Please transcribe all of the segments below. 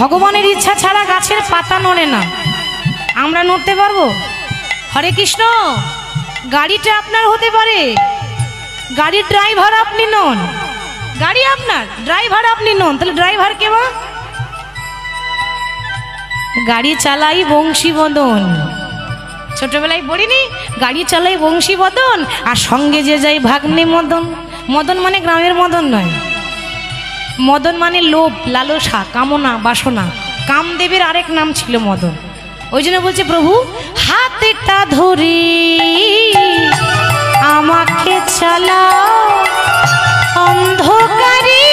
ভগবানের ইচ্ছা ছাড়া গাছের পাতা নড়ে না, আমরা নড়তে পারবো? হরে কৃষ্ণ। গাড়িটা আপনার হতে পারে, গাড়ির ড্রাইভার আপনি নন, গাড়ি আপনার, ড্রাইভার আপনি নন, তাহলে ড্রাইভার কে? বা গাড়ি চালাই বংশীবদন, ছোটবেলায় পড়িনি? গাড়ি চালাই বংশীবদন, আর সঙ্গে যে যাই ভাগ্নে মদন। মদন মানে গ্রামের মদন নয়, মদন মানে লোভ, লালসা, কামনা, বাসনা। কামদেবের আরেক নাম ছিল মদন। ওই জন্য বলছে প্রভু হাতটা ধরে আমাকে চালাও, অন্ধকারে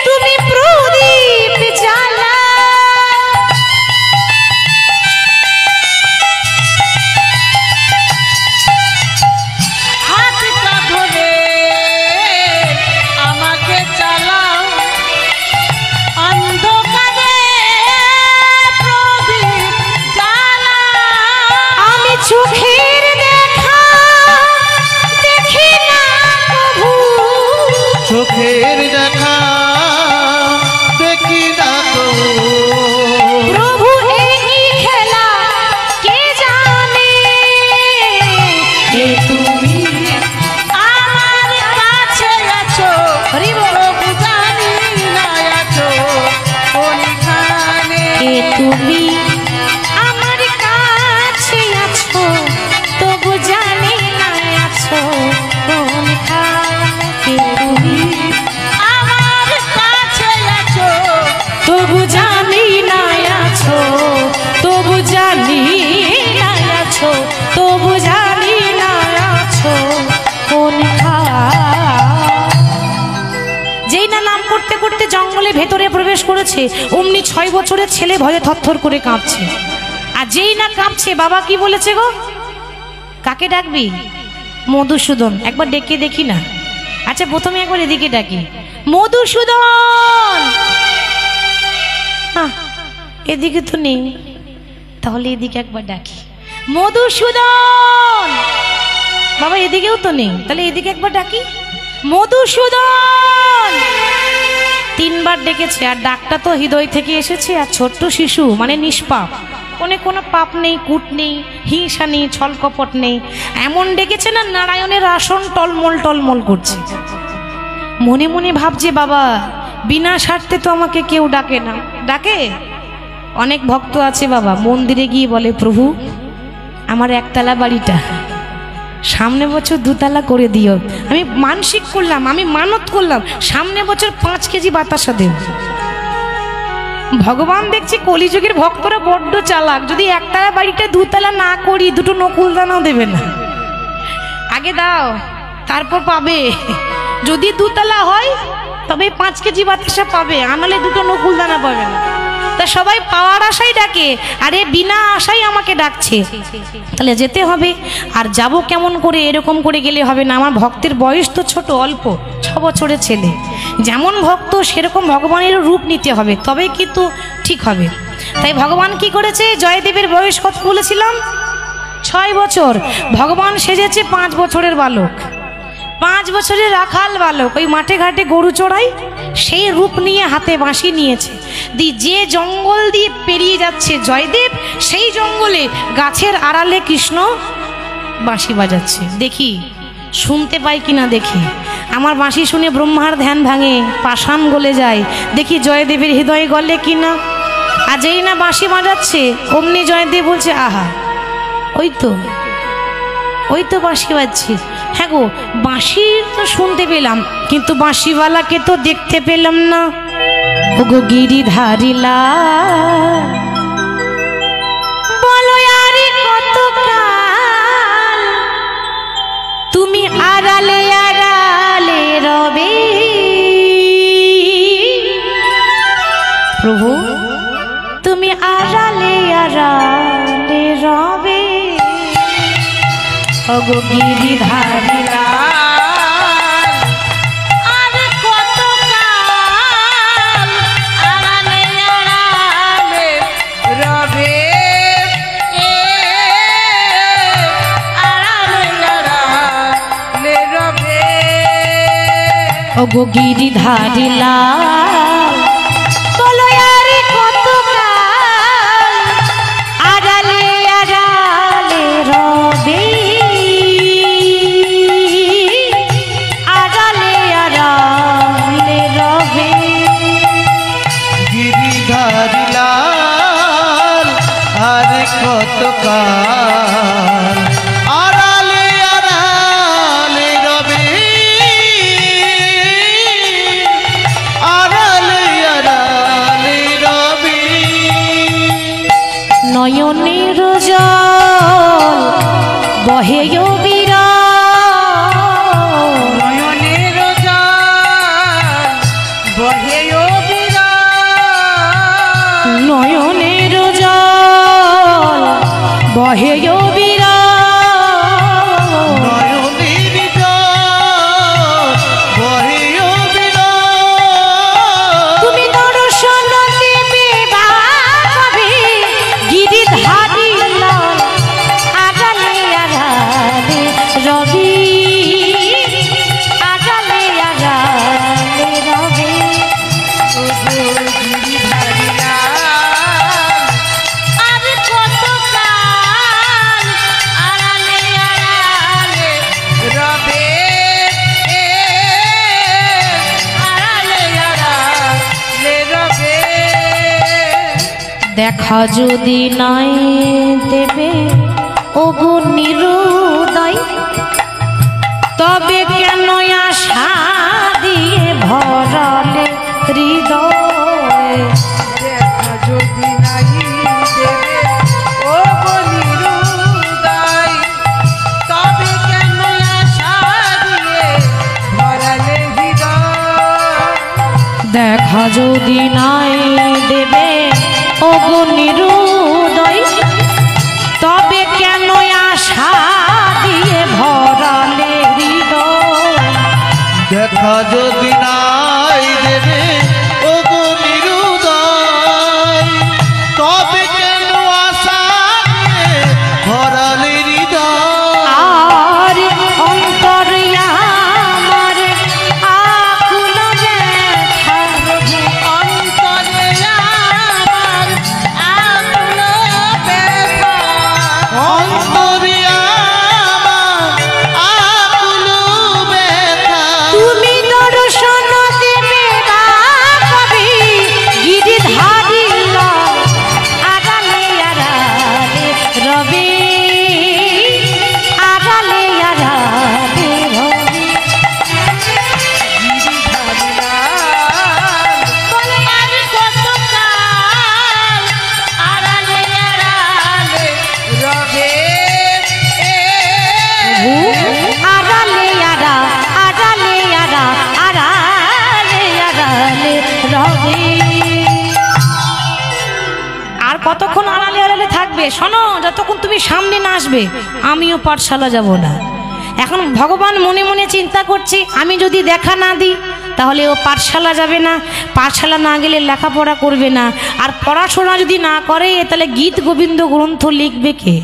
তুমি প্রদীপ জ্বালাও। চোখের দেখা দেখি না প্রভু, চোখের দেখা দেখি না প্রভু, এই খেলা কে জানে? তুমি আমার কাছে আছো, প্রভু জানি না আছো কোনখানে। তুমি আমার কাছে আছো, তবু জানি না আছো কোনখানে। তুমি আমার কাছে আছো, তবু জানি না আছো, তবু জানি না আছো, তবু জানি না আছো কোনখানে। যেই না নাম করতে করতে জঙ্গলে ভেতরে প্রবেশ করেছে, অমনি 6 বছরের ছেলে ভয়ে থরথর করে কাঁপছে। আর যেই না কাঁপছে, বাবা কি বলেছে গো? কাকে ডাকবি? মধুসূদন। একবার ডেকে দেখি না। আচ্ছা প্রথমে একবার এদিকে ডাকি, মধুসূদন। এদিকে তো নেই, তাহলে এদিকে একবার ডাকি, মধুসূদন। বাবা এদিকেও তো নেই, তাহলে এদিকে একবার ডাকি, মধুসূদন। 3 বার ডেকেছে, আর ডাকটা তো হৃদয় থেকে এসেছে। আর ছোট্ট শিশু মানে নিষ্পাপ, কোনো পাপ নেই, কূট নেই, হিংসা নেই, ছল কপট নেই, এমন ডেকেছে না নারায়ণের আসন টলমল টলমল করছে। মনে মনে ভাবছে বাবা বিনা স্বার্থে তো আমাকে কেউ ডাকে না। ডাকে? অনেক ভক্ত আছে বাবা, মন্দিরে গিয়ে বলে প্রভু আমার 1 তলা বাড়িটা সামনে বছর 2 তলা করে দিও। আমি মানসিক করলাম, আমি মানত করলাম, সামনে বছর 5 কেজি বাতাসা দেব। ভগবান দেখছি কলিযুগের ভক্তরা বড্ড চালাক, যদি 1 তলা বাড়িটা 2 তলা না করি, 2টো নকুল দানাও দেবে না। আগে দাও তারপর পাবে। যদি 2 তলা হয় তবে 5 কেজি বাতাসা পাবে, আনালে 2টো নকুল দানা পাবে না। তা সবাই পাওয়ার আশাই ডাকে, আরে বিনা আশাই আমাকে ডাকছে, তাহলে যেতে হবে। আর যাব কেমন করে? এরকম করে গেলে হবে না। আমার ভক্তের বয়স তো ছোট, অল্প, 6 বছরের ছেলে। যেমন ভক্ত সেরকম ভগবানেরও রূপ নিতে হবে, তবে কিন্তু ঠিক হবে। তাই ভগবান কি করেছে? জয়দেবের বয়স কত বলেছিলাম? 6 বছর। ভগবান সেজেছে 5 বছরের বালক, 5 বছরের রাখাল বালক। ওই মাঠে ঘাটে গরু চড়াই, সেই রূপ নিয়ে হাতে বাঁশি নিয়েছে। যে জঙ্গল দিয়ে পেরিয়ে যাচ্ছে জয়দেব, সেই জঙ্গলে গাছের আড়ালে কৃষ্ণ বাঁশি বাজাচ্ছে। দেখি শুনতে পাই কিনা দেখি। আমার বাঁশি শুনে ব্রহ্মার ধ্যান ভাঙে, পাষাণ গলে যায়। দেখি জয়দেবের হৃদয়ে গলে কিনা। আর যেই না বাঁশি বাজাচ্ছে, অমনি জয়দেব বলছে আহা ওই তো বাঁশি বাজছে। হ্যাঁ গো, বাঁশি তো শুনতে পেলাম, কিন্তু বাঁশিওয়ালাকে তো দেখতে পেলাম না। ওগো গিরিধারিলা বলো আরে কতকাল তুমি আড়ালে আড়ালে রবে। প্রভু তুমি আড়ালে আড়ালে রবে। ওগো গিরিধারিলা ওগো গিরিধারিলা বলো আরে কত গিরিধারী লাল আর কতকাল আড়ালে আড়ালে রবে, আড়ালে আড়ালে রবে। নয়নের জল বহে বিরাল, নয়নের জল বহে বিরাল, নয়নের জল বহে বিরাল, নয়নের জল বহে বিরাল। তুমি দর্শন দেবে ভাবে গিরিধারী লাল আড়ালে আড়ালে রবি, আড়ালে আড়ালে রবি। গিরিধারী লাল আর কতকাল আড়ালে আড়ালে রবে, আড়ালে আড়ালে রবে। দেখা যদি নাই দেবে ওগো নিরুদয়, তবে কেন আশা দিয়ে ভরালে হৃদয়। দেখা যদি নাই দেবে ও বলিরুদয়, তবে কেন আশা দিয়ে ভরালে হৃদয়। দেখা যদি নাই দেবে ওগো নিরুদয়, তবে কেন আশা দিয়ে ভরালে হৃদয়। দেখা যদি নাই দেবে ওগো নিরুদয়, তবে কেন আশা দিয়ে ভরালে হৃদয়। আর অন্তরে আমার আকুল ব্যথা, অন্তরে আমার আকুল ব্যথা, অন্তরে আমার আকুল ব্যথা। তুমি দর্শন দেবে কবি গিরিধারী লাল আড়ালে আড়ালে রবি, আড়ালে আড়ালে রবি। গিরিধারী লাল বলে আর কতকাল আড়ালে আড়ালে রবে, আড়ালে আড়া, আড়ালে আড়া, আড়ালে আড়ালে রবি। আর কতক্ষণ আড়ালে আড়ালে থাকবে? শোনো, যতক্ষণ তুমি সামনে না আসবে আমিও পাঠশালা যাব না। এখন ভগবান মনে মনে চিন্তা করছে, আমি যদি দেখা না দিই তাহলে ও পাঠশালা যাবে না, পাঠশালা না গেলে লেখাপড়া করবে না, আর পড়াশোনা যদি না করে তাহলে গীত গোবিন্দ গ্রন্থ লিখবে কে?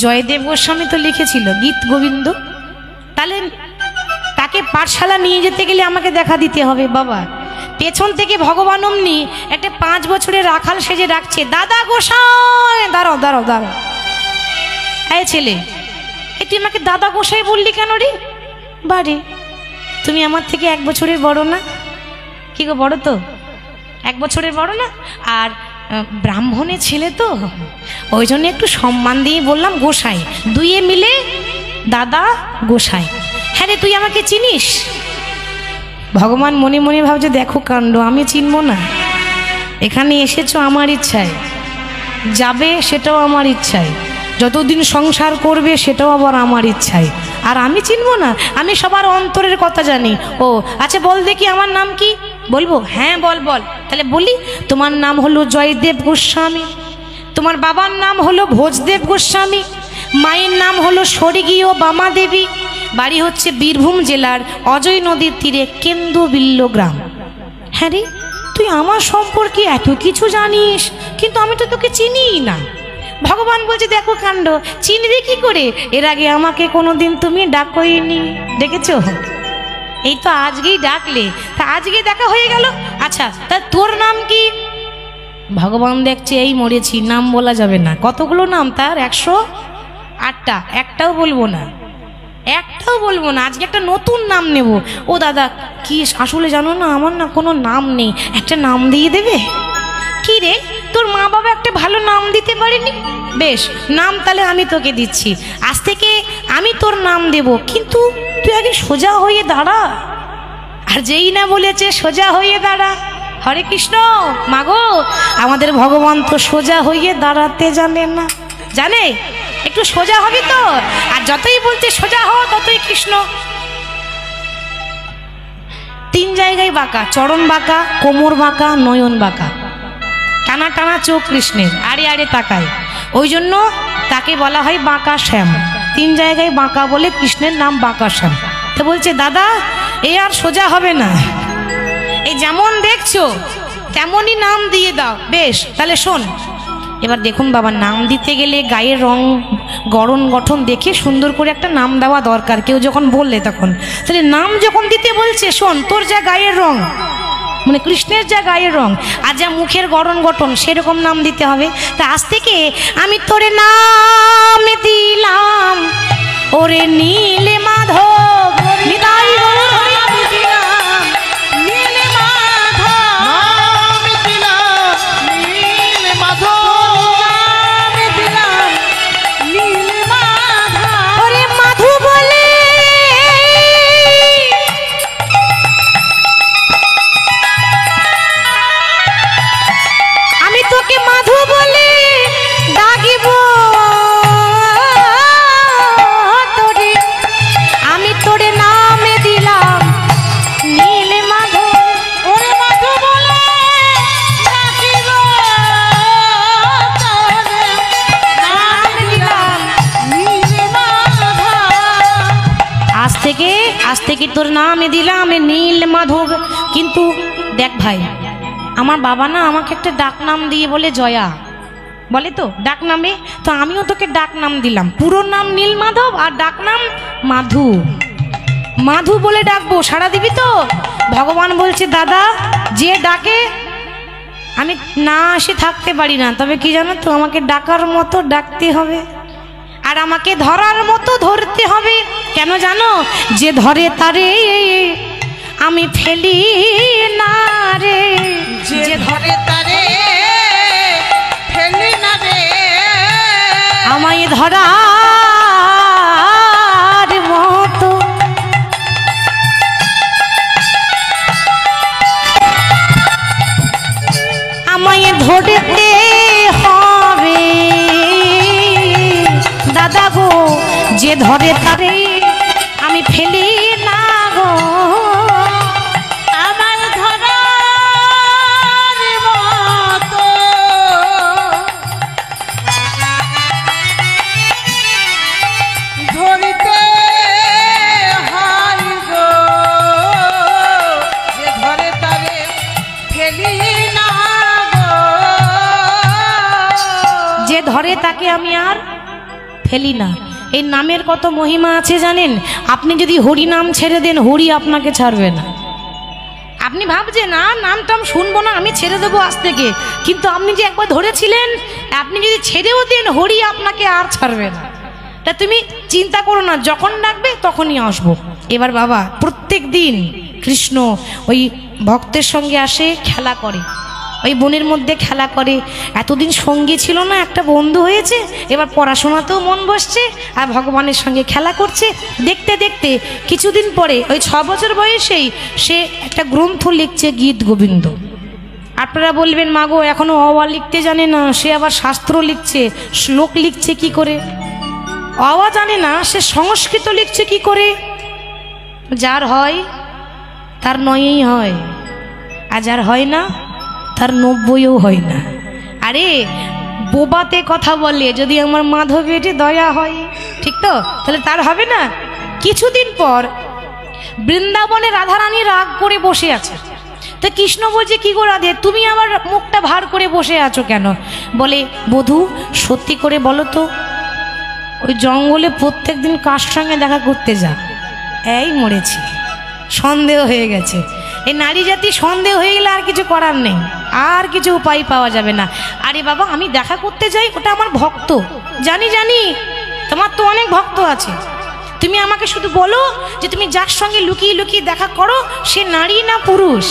জয়দেব গোস্বামী তো লিখেছিল গীত গোবিন্দ। তাহলে তাকে পাঠশালা নিয়ে যেতে গেলে আমাকে দেখা দিতে হবে। বাবা পেছন থেকে ভগবান অমনি একটা 5 বছরের রাখাল সেজে ডাকছে, দাদা গোসাই, দাঁড়াও দাঁড়াও দাঁড়াও। এই ছেলে, এ তুই আমাকে দাদা গোসাই বললি কেন রে? বাড়ি তুমি আমার থেকে 1 বছরের বড় না? কি গো, বড় তো, 1 বছরের বড় না? আর ব্রাহ্মণের ছেলে তো, ওই জন্য একটু সম্মান দিয়ে বললাম গোসাই, দুইয়ে মিলে দাদা গোসাই। হ্যাঁ রে, তুই আমাকে চিনিস? ভগবান মনে মনে ভাবছে, দেখো কাণ্ড, আমি চিনবো না? এখানে এসেছো আমার ইচ্ছায়, যাবে সেটাও আমার ইচ্ছায়, যতদিন সংসার করবে সেটাও আবার আমার ইচ্ছায়, আর আমি চিনবো না? আমি সবার অন্তরের কথা জানি। ও আচ্ছা, বল দেখি আমার নাম কি? বলবো? হ্যাঁ বল বল। তাহলে বলি, তোমার নাম হলো জয়দেব গোস্বামী, তোমার বাবার নাম হলো ভোজদেব গোস্বামী, মায়ের নাম হলো স্বর্গীয় বামা দেবী, বাড়ি হচ্ছে বীরভূম জেলার অজয় নদীর তীরে কেন্দ্রবিল্ল গ্রাম। হ্যাঁ রে, তুই আমার সম্পর্কে এত কিছু জানিস, কিন্তু আমি তো তোকে চিনিই না। ভগবান বলছে, দেখো কাণ্ড, চিনবে কি করে? এর আগে আমাকে কোনোদিন তুমি ডাকোইনি, ডেকেছো? এই তো আজকেই ডাকলে, তা আজকে দেখা হয়ে গেল। আচ্ছা, তা তোর নাম কি? ভগবান দেখছে এই মরেছি, নাম বলা যাবে না। কতগুলো নাম তার? 108টা। একটাও বলবো না, একটাও বলবো না। আজকে একটা নতুন নাম নেব। ও দাদা, কি আসলে জানো না, আমার না কোনো নাম নেই, একটা নাম দিয়ে দেবে? কি রে, তোর মা বাবা একটা ভালো নাম দিতে পারেনি? বেশ, নাম তাহলে আমি তোকে দিচ্ছি। আজ থেকে আমি তোর নাম দেব, কিন্তু তুই আগে সোজা হয়ে দাঁড়া। আর যেই না বলেছে সোজা হয়ে দাঁড়া, হরে কৃষ্ণ। মাগো, আমাদের ভগবান তো সোজা হয়ে দাঁড়াতে জানে না, জানে? একটু সোজা হবি তো, আর যতই বলতে সোজা হও ততই কৃষ্ণ। 3 জায়গায় বাঁকা, চরণ বাঁকা, কোমর বাঁকা, নয়ন বাঁকা, টানা টানা চোখ কৃষ্ণের, আড়ে আড়ে তাকায়। ওই জন্য তাকে বলা হয় বাঁকা শ্যাম। 3 জায়গায় বাঁকা বলে কৃষ্ণের নাম বাঁকা শ্যাম। তো বলছে দাদা, এ আর সোজা হবে না, এই যেমন দেখছো তেমনই নাম দিয়ে দাও। বেশ, তাহলে শোন। এবার দেখুন বাবা, নাম দিতে গেলে গায়ের রং গড়ন গঠন দেখে সুন্দর করে একটা নাম দেওয়া দরকার। কেউ যখন বললে তখন, তাহলে নাম যখন দিতে বলছে, শোন, তোর যা গায়ের রং, মানে কৃষ্ণের যা গায়ের রং আর যা মুখের গড়ন গঠন, সেরকম নাম দিতে হবে। তা আজ থেকে আমি তোরে নাম দিলাম ওরে নীল মাধব, নিতাই গৌর হরি। আজ থেকে তোর নামে দিলাম নীল মাধব। কিন্তু দেখ ভাই, আমার বাবা না আমাকে একটা ডাক নাম দিয়ে বলে জয়া, বলে তো ডাক নামে। তো আমিও তোকে ডাক নাম দিলাম, পুরো নাম নীল মাধব আর ডাক নাম মাধু। মাধু বলে ডাকবো, সাড়া দিবি তো? ভগবান বলছে দাদা, যে ডাকে আমি না আসে থাকতে পারি না, তবে কি জানো তো, আমাকে ডাকার মতো ডাকতে হবে আর আমাকে ধরার মতো ধরতে হবে। কেন জানো? যে ধরে তারে আমি ফেলি না রে, যে ধরে তারে ফেলি না রে, আমায় ধরার মতো। আমায় ধরতে হবে দাদা গো, যে ধরে তারে আমি ফেলি না গো, আমার ধরার মতো। ধরিতে হয় গো, যে ধরে তারে ফেলি না গো, যে ধরে তাকে আমি আর ফেলি না। এই নামের কত মহিমা আছে জানেন? আপনি যদি হরি নাম ছেড়ে দেন, হরি আপনাকে ছাড়বে না। আপনি ভাবছেন না নাম টাম শুনবো না, আমি ছেড়ে দেবো আজ থেকে, কিন্তু আপনি যে একবার ধরেছিলেন, আপনি যদি ছেড়েও দেন, হরি আপনাকে আর ছাড়বে না। তা তুমি চিন্তা করো না, যখন ডাকবে তখনই আসবো। এবার বাবা, প্রত্যেক দিন কৃষ্ণ ওই ভক্তের সঙ্গে আসে, খেলা করে, ওই বনের মধ্যে খেলা করে। এতদিন সঙ্গী ছিল না, একটা বন্ধু হয়েছে, এবার পড়াশোনাতেও মন বসছে আর ভগবানের সঙ্গে খেলা করছে। দেখতে দেখতে কিছুদিন পরে ওই 6 বছর বয়সেই সে একটা গ্রন্থ লিখছে, গীত গোবিন্দ। আপনারা বলবেন মাগো, এখনো অওয়া লিখতে জানে না, সে আবার শাস্ত্র লিখছে, শ্লোক লিখছে কি করে? অওয়া জানে না, সে সংস্কৃত লিখছে কি করে? যার হয় তার 9ই হয়, আর যার হয় না তার 90ও হয় না। আরে বোবাতে কথা বলে, যদি আমার মাধবেটে দয়া হয়, ঠিক তো? তাহলে তার হবে না? কিছুদিন পর বৃন্দাবনে রাধারানী রাগ করে বসে আছে। তো কৃষ্ণ বলছে, কি গো রাধে, তুমি আবার মুখটা ভার করে বসে আছো কেন? বলে, বধূ সত্যি করে বলো তো, ওই জঙ্গলে প্রত্যেক দিন কার সঙ্গে দেখা করতে যা? এই মরেছি, সন্দেহ হয়ে গেছে। এই নারী জাতি সন্দেহ হয়ে গেলে আর কিছু করার নেই, আর কিছু উপায় পাওয়া যাবে না। আরে বাবা, আমি দেখা করতে যাই, ওটা আমার ভক্ত। জানি জানি, তোমার তো অনেক ভক্ত আছে, তুমি আমাকে শুধু বলো যে তুমি যার সঙ্গে লুকিয়ে লুকিয়ে দেখা করো, সে নারী না পুরুষ?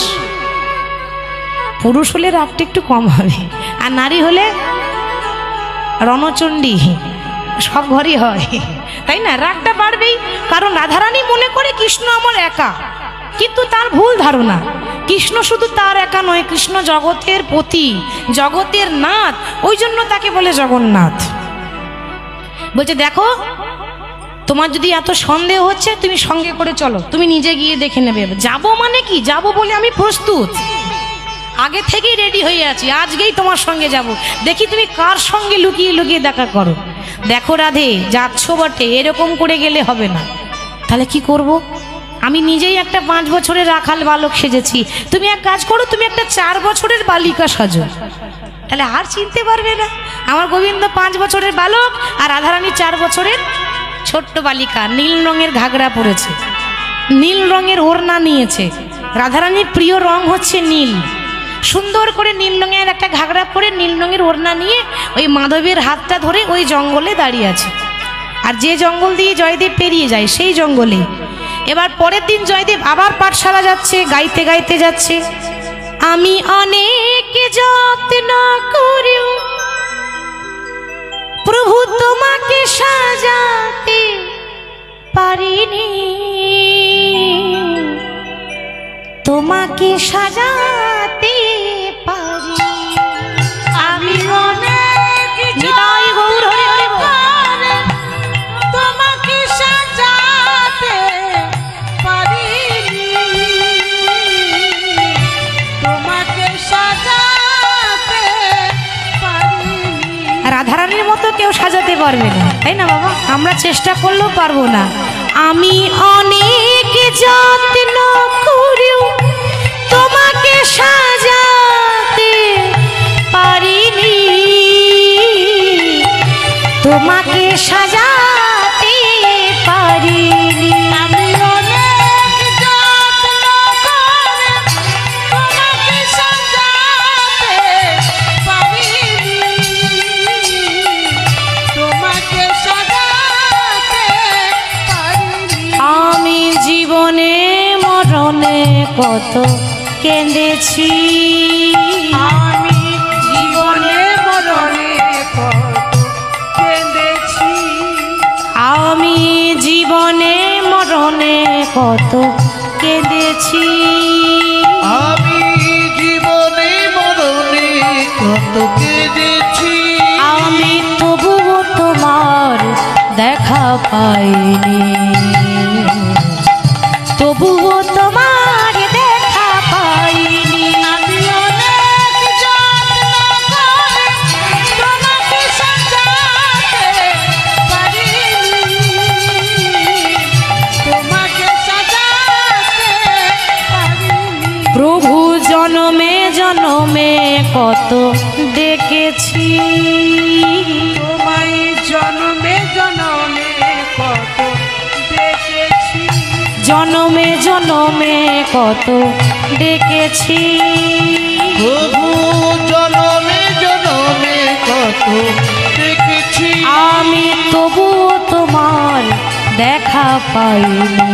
পুরুষ হলে রাগটা একটু কম হবে, আর নারী হলে রণচণ্ডী, সব ঘরই হয়, তাই না? রাগটা বাড়বেই, কারণ রাধারানী মনে করে কৃষ্ণ আমার একা, কিন্তু তার ভুল ধারণা। কৃষ্ণ শুধু তার একা নয়, কৃষ্ণ জগতের পতি, জগতের নাথ, ওই জন্য তাকে বলে জগন্নাথ। বলছে দেখো, তোমার যদি এত সন্দেহ হচ্ছে, তুমি সঙ্গে করে চলো, তুমি নিজে গিয়ে দেখে নেবে। যাবো মানে কি, যাবো বলে আমি প্রস্তুত, আগে থেকেই রেডি হয়ে আছি, আজকেই তোমার সঙ্গে যাব, দেখি তুমি কার সঙ্গে লুকিয়ে লুকিয়ে দেখা করো। দেখো রাধে, যাচ্ছ বটে, এরকম করে গেলে হবে না। তাহলে কি করব? আমি নিজেই একটা 5 বছরের রাখাল বালক সেজেছি, তুমি এক কাজ করো, তুমি একটা 4 বছরের বালিকা সাজো, তাহলে আর চিনতে পারবে না। আমার গোবিন্দ 5 বছরের বালক, আর রাধারানী 4 বছরের ছোট্ট বালিকা। নীল রঙের ঘাগরা পরেছে, নীল রঙের ওড়না নিয়েছে। রাধারানীর প্রিয় রং হচ্ছে নীল। সুন্দর করে নীল রঙের একটা ঘাগরা পরে, নীল রঙের ওড়না নিয়ে ওই মাধবের হাতটা ধরে ওই জঙ্গলে দাঁড়িয়ে আছে। আর যে জঙ্গল দিয়ে জয়দেব পেরিয়ে যায়, সেই জঙ্গলে এবার পরের দিন জয়দেব আবার পাঠশালা যাচ্ছে, গাইতে গাইতে যাচ্ছে। আমি অনেক যত্ন করিও প্রভু তোমাকে সাজাতে পারিনি, তোমাকে সাজাতে পারি আমি অনেক নিতাই গৌর হরি হরি বল। তোমাকে সাজাতে পারিনি, তোমাকে সাজাতে পারিনি। রাধারানীর মতো কেউ সাজাতে পারবে না, তাই না বাবা? আমরা চেষ্টা করলেও পারবো না। আমি অনেক যত্ন করিও তোমাকে সাজাতে পারিনি, তোমাকে সাজাতে পারিনি। আমি অনেক যত্ন করে তোমাকে সাজাতে পারিনি, তোমাকে সাজাতে পারিনি। আমি জীবনে মরণে কত কেঁদেছি, আমি জীবনে মরণে কত কেঁদেছি, আমি জীবনে মরণে কত কেঁদেছি, আমি জীবনে মরণে কত কেঁদেছি, আমি তবুও তোমার দেখা পাইনি, তবুও তোমার দেখা পাইনি। আমি অনেক যত্ন করে তোমাকে সাজাতে পারিনি, তোমাকে সাজাতে পারিনি। প্রভু জনমে জনমে কত ডেকেছি, তোমায় জনমে জনমে কত দেখেছি, জনমে জনমে কত ডেকেছি, প্রভু জনমে জনমে কত দেখেছি, আমি তবুও তোমার দেখা পাইনি,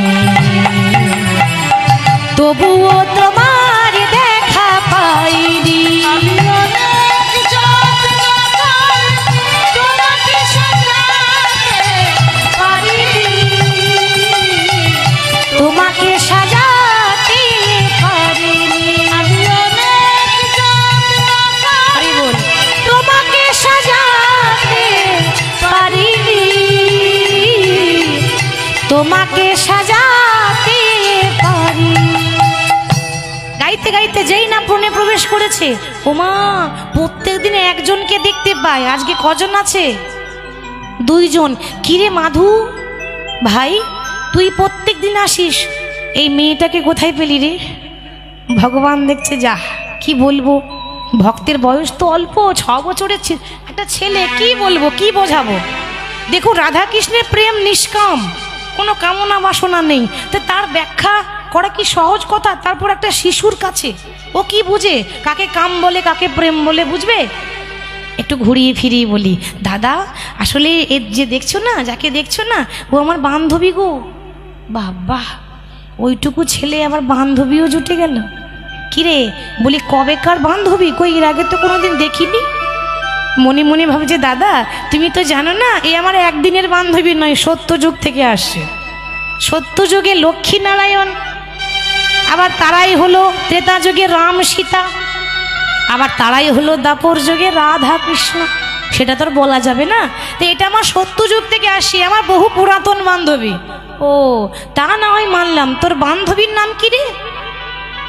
তবুও তোমার দেখা পাইনি। আমি অনেক যত্ন করে তোমাকে সাজাতে পারিনি, তোমাকে সাজাতে পারিনি। আমি অনেক যত্ন হরি করে বল। তোমাকে সাজাতে পারিনি, তোমাকে সাজাতে পারিনি। গাইতে গাইতে যেই না বনে প্রবেশ করেছে, ওমা প্রত্যেক দিনে একজনকে দেখতে পায়, আজকে কজন আছে? 2 জন। কিরে মাধু ভাই, তুই প্রত্যেক দিন আসিস, এই মেয়েটাকে কোথায় পেলি রে? ভগবান দেখছে, যা কি বলবো, ভক্তের বয়স তো অল্প, 6 বছরের একটা ছেলে, কি বলবো, কি বোঝাবো। দেখুন রাধা কৃষ্ণের প্রেম নিষ্কাম, কোনো কামনা বাসনা নেই, তো তার ব্যাখ্যা করা কি সহজ কথা? তারপর একটা শিশুর কাছে ও কি বুঝে, কাকে কাম বলে কাকে প্রেম বলে বুঝবে? একটু ঘুরিয়ে ফিরিয়ে বলি, দাদা আসলে এর যে দেখছো না, যাকে দেখছো না, ও আমার বান্ধবী গো। বাবা, ওইটুকু ছেলে আবার বান্ধবীও জুটে গেল। কিরে, বলি কবেকার বান্ধবী, কই এর আগে তো কোনোদিন দেখিনি। মনে মনে ভাবছে দাদা তুমি তো জানো না এ আমার একদিনের বান্ধবী নয়, সত্যযুগ থেকে আসছে। সত্যযুগে লক্ষ্মী নারায়ণ, আবার তারাই হলো ত্রেতা যুগে রাম সীতা, আবার তারাই হলো দাপর যুগে রাধা কৃষ্ণ। সেটা তো আর বলা যাবে না। তো এটা আমার সত্যযুগ থেকে আসি, আমার বহু পুরাতন বান্ধবী। ও তা না হয় মানলাম, তোর বান্ধবীর নাম কি রে?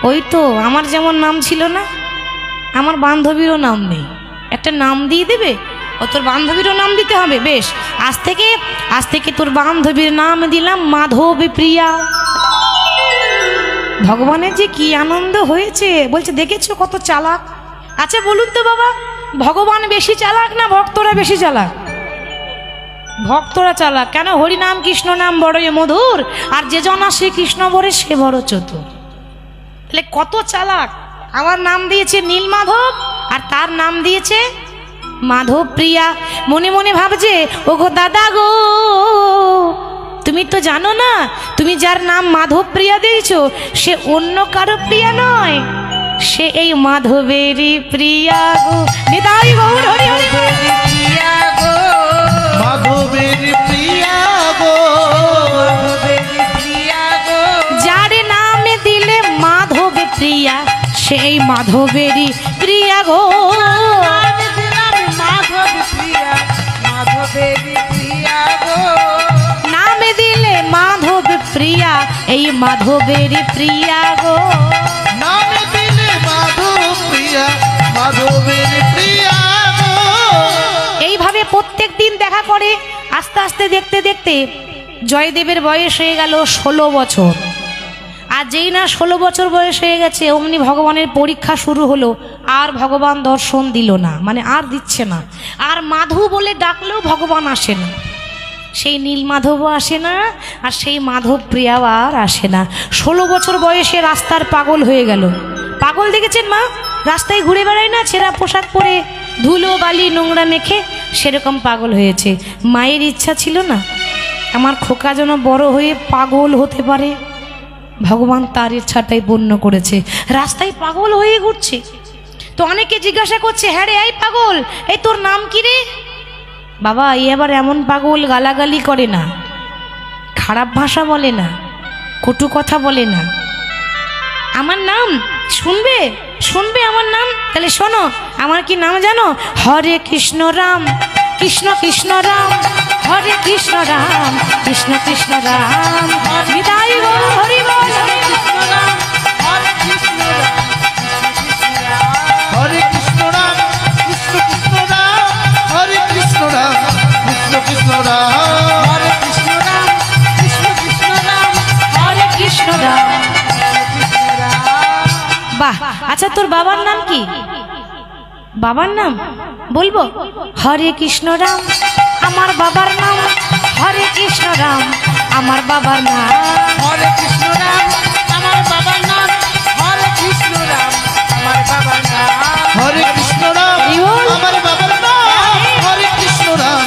ওই তো আমার যেমন নাম ছিল না, আমার বান্ধবীরও নাম নেই, একটা নাম দিয়ে দেবে। ও তোর বান্ধবীরও নাম দিতে হবে। বেশ, আজ থেকে তোর বান্ধবীর নাম দিলাম মাধবী প্রিয়া। ভগবানের যে কি আনন্দ হয়েছে, বলছে দেখেছো কত চালাক। আচ্ছা বলুন তো বাবা, ভগবান বেশি চালাক না ভক্তরা বেশি চালাক? ভক্তরা চালাক। কেন? হরি নাম কৃষ্ণ নাম বড়ই মধুর, আর যে জন আসে কৃষ্ণ বরে সে বড় চতুর। তাহলে কত চালাক। আমার নাম দিয়েছে নীলমাধব আর তার নাম দিয়েছে মাধব প্রিয়া। মনে মনে ভাবছে ও গো দাদা গো, তুমি তো জানো না তুমি যার নাম মাধব প্রিয়া দিয়েছো সে অন্য কারো প্রিয়া নয়, সে এই মাধবেরই প্রিয়া গো। নিতাই গৌর হরি হরি বল। প্রিয়া গো, মাধবের প্রিয়া গো, মাধবের প্রিয়া গো, যার নামে দিলে মাধব প্রিয়া সেই মাধবেরই প্রিয়া গো। আমি দিলাম মাধব প্রিয়া, মাধবের প্রিয়া গো, নামে দিলে মাধব প্রিয়া এই মাধবেরই প্রিয়া গো। নামে দিলে মাধব প্রিয়া, মাধবের প্রিয়া গো। এইভাবে প্রত্যেক দিন দেখা করে। আস্তে আস্তে দেখতে দেখতে জয়দেবের বয়স হয়ে গেল 16 বছর। আর যেই না 16 বছর বয়স হয়ে গেছে অমনি ভগবানের পরীক্ষা শুরু হলো। আর ভগবান দর্শন দিল না, মানে আর দিচ্ছে না। আর মাধু বলে ডাকলেও ভগবান আসে না। সেই নীলমাধবও আসে না, আর সেই মাধব প্রিয়াও আর আসে না। 16 বছর বয়সে রাস্তার পাগল হয়ে গেল। পাগল দেখেছেন মা? রাস্তায় ঘুরে বেড়ায় না ছেঁড়া পোশাক পরে, ধুলো বালি নোংরা মেখে, সেরকম পাগল হয়েছে। মায়ের ইচ্ছা ছিল না আমার খোকা যেন বড় হয়ে পাগল হতে পারে। ভগবান তার ইচ্ছাটাই পূর্ণ করেছে, রাস্তায় পাগল হয়ে ঘুরছে। তো অনেকে জিজ্ঞাসা করছে, হ্যাঁ রে এই পাগল, এই তোর নাম কি রে? বাবা এই আবার এমন পাগল গালাগালি করে না, খারাপ ভাষা বলে না, কটু কথা বলে না। আমার নাম শুনবে শুনবে আমার নাম? তাহলে শোনো, আমার কি নাম জানো? হরে কৃষ্ণ রাম কৃষ্ণ কৃষ্ণ রাম, হরে কৃষ্ণ রাম কৃষ্ণ কৃষ্ণ রাম, বিদায় গো হরি বল। কৃষ্ণ রাম, হরে কৃষ্ণ রাম, হরে কৃষ্ণ রাম কৃষ্ণ কৃষ্ণ রাম, হরে কৃষ্ণ রাম কৃষ্ণ কৃষ্ণ রাম, হরে কৃষ্ণ রাম, কৃষ্ণ কৃষ্ণ রাম, হরে কৃষ্ণ রাম। বাহ, আচ্ছা তোর বাবার নাম কি? বাবার নাম বলবো? হরে কৃষ্ণ রাম আমার বাবার নাম, হরে কৃষ্ণ রাম আমার বাবার নাম। হরে কৃষ্ণ রাম, আমার বাবার নাম, হরে কৃষ্ণ রাম, আমার বাবার নাম, হরে কৃষ্ণ রাম আমার বাবার নাম, হরে কৃষ্ণ রাম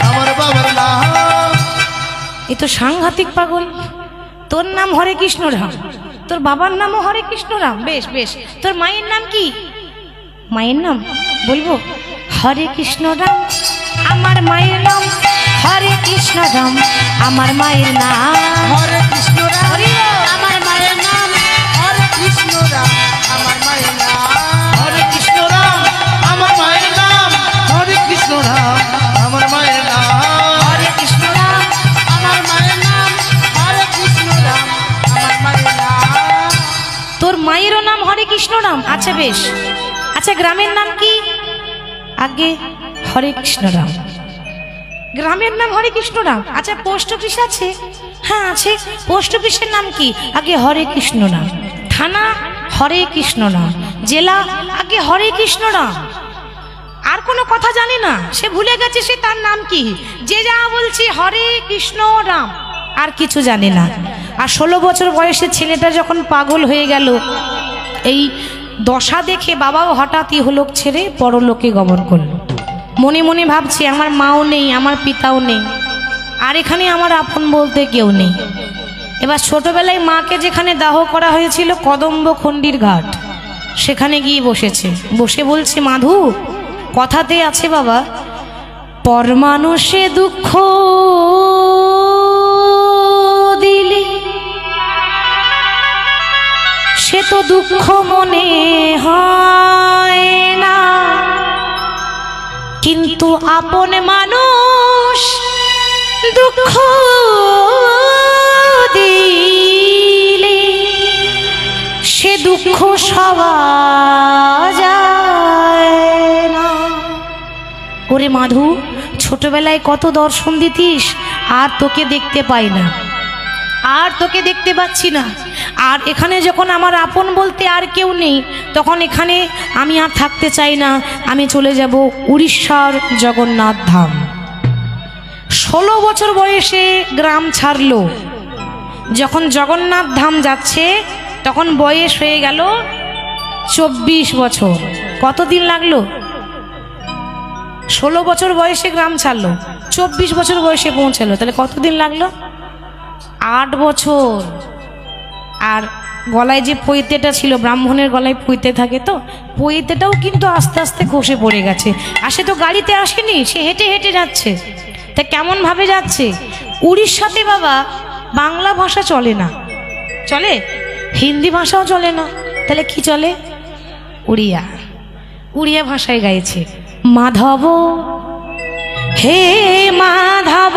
আমার বাবার নাম। এ তো সাংঘাতিক পাগল। তোর নাম হরে কৃষ্ণ রাম, তোর বাবার নামও হরে কৃষ্ণ রাম। বেশ বেশ, তোর মায়ের নাম কি? মায়ের নাম বলবো? হরে কৃষ্ণ রাম আমার মায়ের নাম, হরে কৃষ্ণ রাম আমার মায়ের নাম। হরে কৃষ্ণ রাম, আমার মায়ের নাম, হরে কৃষ্ণ রাম, আমার মায়ের নাম, হরে কৃষ্ণ রাম আমার মায়ের নাম, হরে কৃষ্ণ রাম আমার মায়ের নাম, হরে কৃষ্ণ রাম আমার মায়ের নাম, হরে কৃষ্ণ রাম, আমার মায়ের নাম। তোর মায়েরও নাম হরে কৃষ্ণ রাম। আচ্ছা বেশ, আচ্ছা গ্রামের নাম কি? আগে হরে কৃষ্ণ রাম, গ্রামের নাম হরে কৃষ্ণ রাম। আচ্ছা পোস্ট অফিস আছে? হ্যাঁ আছে। পোস্ট অফিসের নাম কি? আগে হরে কৃষ্ণ রাম। থানা? হরে কৃষ্ণ রাম। জেলা? আগে হরে কৃষ্ণ রাম। আর কোনো কথা জানে না, সে ভুলে গেছে সে তার নাম কি। যে যা বলছে হরে কৃষ্ণ রাম, আর কিছু জানে না। আর 16 বছর বয়সে ছেলেটা যখন পাগল হয়ে গেল, এই দশা দেখে বাবাও হঠাৎ ইহলোক ছেড়ে পরলোকে গমন করলো। মনে মনে ভাবছে আমার মাও নেই, আমার পিতাও নেই, আর এখানে আমার আপন বলতে কেউ নেই। এবার ছোটবেলায় মাকে যেখানে দাহ করা হয়েছিল কদম্বখণ্ডির ঘাট, সেখানে গিয়ে বসেছে, বসে বলছে মাধু, কথাতে আছে বাবা, পর মানুষে দুঃখ দিলে সে তো দুঃখ মনে হয় না, কিন্তু আপন মানুষ দুঃখ দিলে সে দুঃখ সওয়া যায় না। ওরে মাধু, ছোটবেলায় কত দর্শন দিতিস, আর তোকে দেখতে পাই না, আর তোকে দেখতে পাচ্ছি না। আর এখানে যখন আমার আপন বলতে আর কেউ নেই, তখন এখানে আমি আর থাকতে চাই না, আমি চলে যাব উড়িষ্যার জগন্নাথ ধাম। 16 বছর বয়সে গ্রাম ছাড়লো। যখন জগন্নাথ ধাম যাচ্ছে তখন বয়স হয়ে গেল 24 বছর। কতদিন লাগলো? 16 বছর বয়সে গ্রাম ছাড়লো, 24 বছর বয়সে পৌঁছালো, তাহলে কতদিন লাগলো? 8 বছর। আর গলায় যে পৈতেটা ছিল, ব্রাহ্মণের গলায় পৈতে থাকে, তো পৈতেটাও কিন্তু আস্তে আস্তে খসে পড়ে গেছে। আর সে তো গাড়িতে আসেনি, সে হেঁটে হেঁটে যাচ্ছে। তা কেমন ভাবে যাচ্ছে? উড়িষ্যাতে বাবা বাংলা ভাষা চলে না, চলে হিন্দি ভাষাও চলে না, তাহলে কি চলে? উড়িয়া। উড়িয়া ভাষায় গাইছে, মাধব হে মাধব